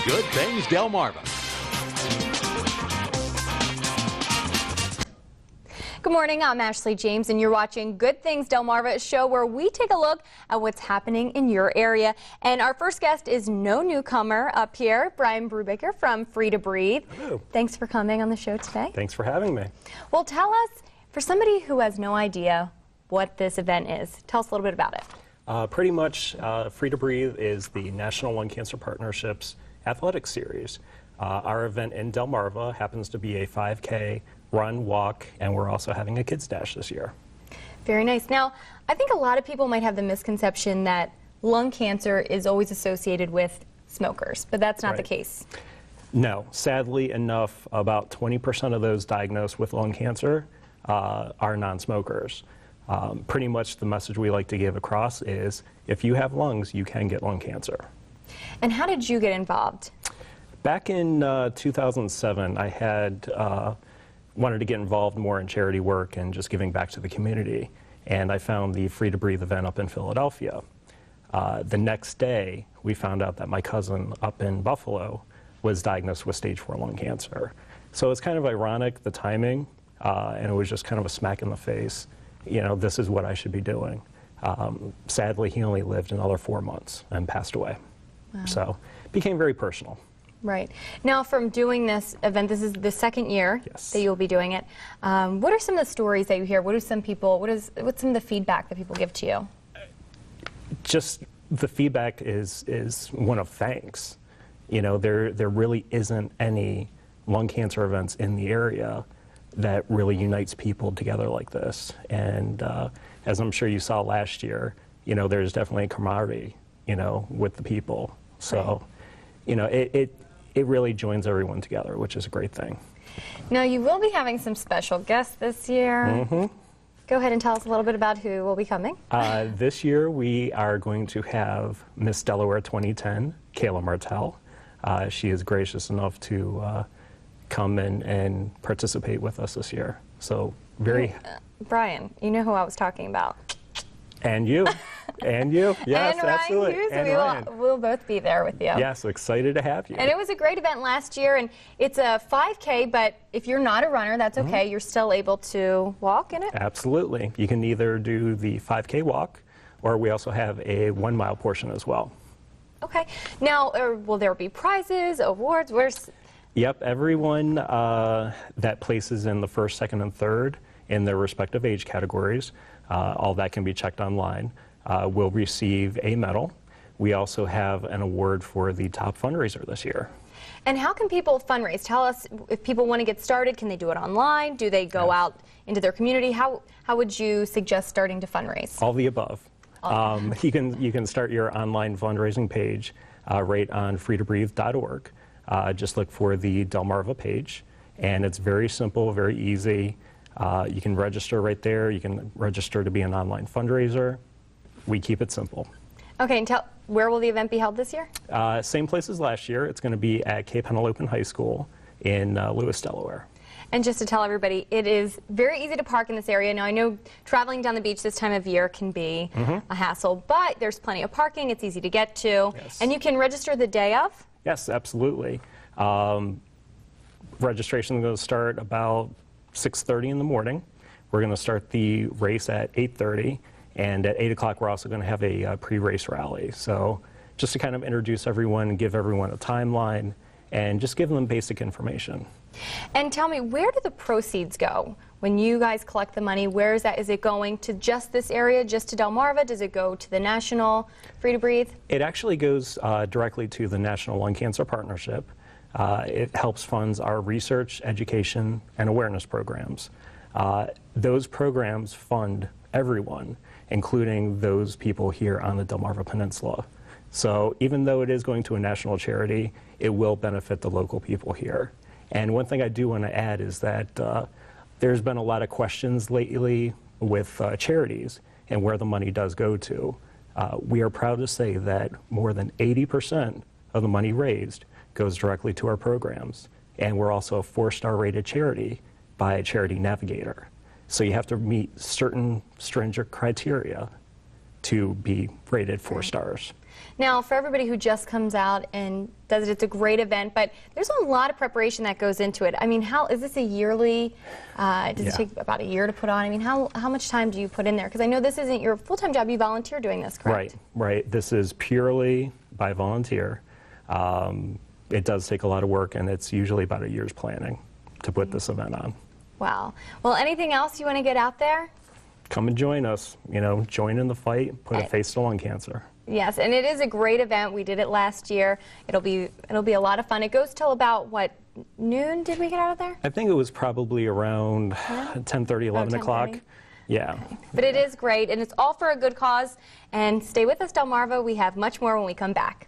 Good Things Delmarva. Good morning, I'm Ashley James, and you're watching Good Things Delmarva, a show where we take a look at what's happening in your area. And our first guest is no newcomer up here, Brian Brubaker from Free to Breathe. Hello. Thanks for coming on the show today. Thanks for having me. Well, tell us, for somebody who has no idea what this event is, tell us a little bit about it. Pretty much, Free to Breathe is the National Lung Cancer Partnership's athletics series. Our event in Delmarva happens to be a 5K run, walk, and we're also having a kids dash this year. Very nice. Now, I think a lot of people might have the misconception that lung cancer is always associated with smokers, but that's not the case. No, sadly enough, about 20% of those diagnosed with lung cancer are non-smokers. Pretty much the message we like to give across is if you have lungs, you can get lung cancer. And how did you get involved? Back in 2007, I had wanted to get involved more in charity work and just giving back to the community. And I found the Free to Breathe event up in Philadelphia. The next day, we found out that my cousin up in Buffalo was diagnosed with stage 4 lung cancer. So it's kind of ironic, the timing, and it was just kind of a smack in the face. You know, this is what I should be doing. Sadly, he only lived another 4 months and passed away. Wow. So it became very personal. Right. Now, from doing this event, this is the second year that you'll be doing it. What are some of the stories that you hear? What's some of the feedback that people give to you? Just the feedback is one of thanks. You know, there really isn't any lung cancer events in the area that really unites people together like this. And as I'm sure you saw last year, you know, there's definitely a camaraderie, you know, with the people. So, you know, it really joins everyone together, which is a great thing. Now, you will be having some special guests this year. Mm-hmm. Go ahead and tell us a little bit about who will be coming. This year, we are going to have Miss Delaware 2010, Kayla Martell. She is gracious enough to come and participate with us this year. So, very... Brian, you know who I was talking about. And you. And you. Yes, and Ryan absolutely. Hughes, and we'll both be there with you. Yes, excited to have you. And it was a great event last year, and it's a 5K, but if you're not a runner, that's okay. You're still able to walk in it? Absolutely. You can either do the 5K walk, or we also have a 1 mile portion as well. Okay. Now, will there be prizes, awards? Yep, everyone that places in the first, second, and third in their respective age categories, all that can be checked online, will receive a medal. We also have an award for the top fundraiser this year. And how can people fundraise? Tell us, if people want to get started, can they do it online? Do they go out into their community? How would you suggest starting to fundraise? All the above. You can start your online fundraising page right on freetobreathe.org. Just look for the Delmarva page, and it's very simple, very easy. You can register right there. You can register to be an online fundraiser. We keep it simple. Okay, and where will the event be held this year? Same place as last year. It's going to be at Cape Henlopen High School in Lewis, Delaware. And just to tell everybody, it is very easy to park in this area. Now, I know traveling down the beach this time of year can be a hassle, but there's plenty of parking. It's easy to get to. Yes. And you can register the day of? Yes, absolutely. Registration is going to start about 6:30 in the morning. We're going to start the race at 8:30, and at 8 o'clock we're also going to have a pre-race rally. So just to kind of introduce everyone and give everyone a timeline and just give them basic information. And tell me, where do the proceeds go? When you guys collect the money, where is that? Is it going to just this area, just to Delmarva? Does it go to the National Free to Breathe? It actually goes directly to the National Lung Cancer Partnership. It helps funds our research, education, and awareness programs. Those programs fund everyone, including those people here on the Delmarva Peninsula. So even though it is going to a national charity, it will benefit the local people here. And one thing I do want to add is that there's been a lot of questions lately with charities and where the money does go to. We are proud to say that more than 80% of the money raised goes directly to our programs. And we're also a 4-star rated charity by Charity Navigator. So you have to meet certain stringent criteria to be rated 4 stars. Now, for everybody who just comes out and does it, it's a great event, but there's a lot of preparation that goes into it. I mean, how is this a yearly? Does it take about a year to put on? I mean, how much time do you put in there? Because I know this isn't your full-time job. You volunteer doing this, correct? Right. This is purely by volunteer. It does take a lot of work, and it's usually about a year's planning to put this event on. Wow. Well, anything else you want to get out there? Come and join us. You know, join in the fight. Put a face to lung cancer. Yes, and it is a great event. We did it last year. It'll be a lot of fun. It goes till about what, noon? Did we get out of there? I think it was probably around 10:30, 11 o'clock. Yeah. Okay. But it is great, and it's all for a good cause. And stay with us, Delmarva. We have much more when we come back.